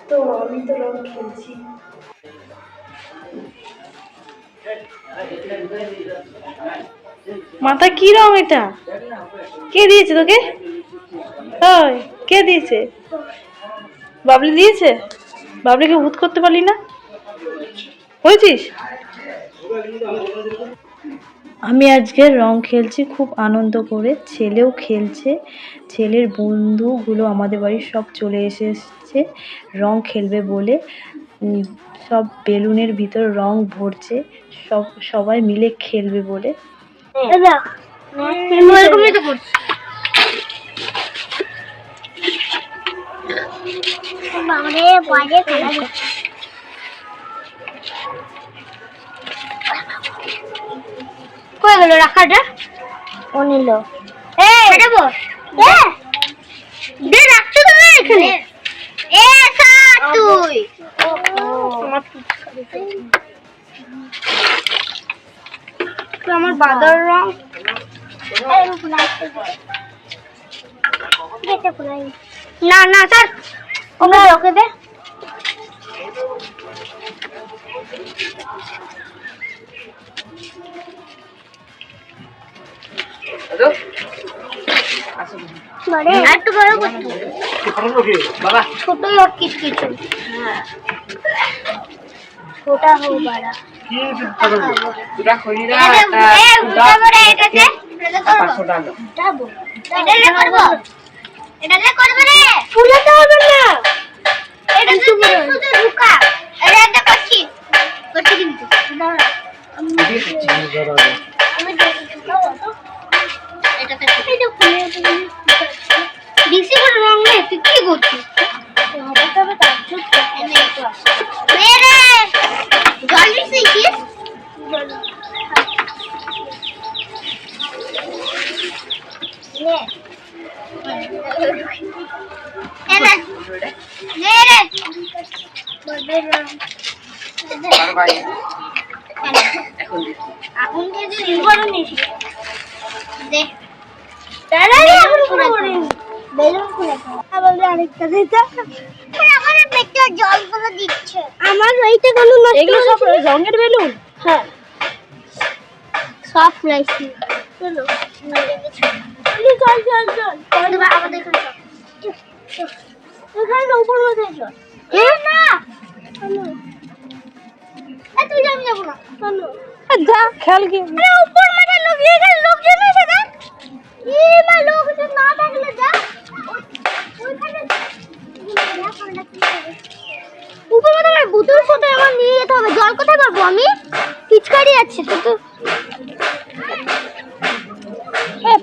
তো আমি তো রং খেলছি। মাথা কি রং এটা? কে দিয়েছে তোকে? ওই কে দিয়েছে? বাবলি দিয়েছে? বাবলিকে ভূত করতে পারলি না? হয়েছিস? আমি আজকে রং খেলছি খুব আনন্দ করে, ছেলেও খেলছে। ছেলের বন্ধুগুলো আমাদের বাড়ি সব চলে এসেছে রং খেলবে বলে। সব বেলুনের ভিতর রং ভরছে, সবাই মিলে খেলবে বলে। কই গেল রাখাটা? ও নিল। এটা বস। দে রাখছো তুমি এখানে। এ সাত তুই। আমার বাদার রং। না না স্যার ওকে ওকে দে। একটু বড় বাবা ছোট হোক কিছু ছোটা হোক বাড়া রং নেই তুই কি করছিস? জলগুলো দিচ্ছে আমার এইটা কোনো এগুলো সব রঙের বেলুন। হ্যাঁ সব ফ্লাইছি চলো চল চল চল আমাদের এখানে উপর মধ্যে চল না তুই যাবি যাবো না চলো যা খেল কি উপর মধ্যে লুকিয়ে গেল লোকজন এসে দেখ মা লোকজন না দেখলে যা ওইখানে উপর মধ্যে আমার বুতুর সাথে আমার নিয়ে যেতে হবে। জল কোথায় পাবো আমি? পিচকারি আছে তো তো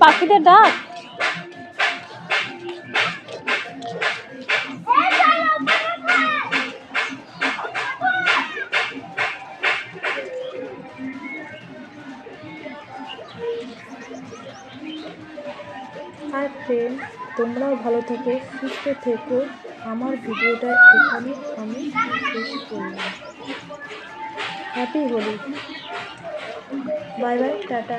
পাখিদের ডাক। হাই ফ্রেন্ড, তোমরাও ভালো থেকো, সুস্থ থেকো। আমার ভিডিওটা এখানে আমি শেষ করলাম। Happy Holi, bye bye, tata.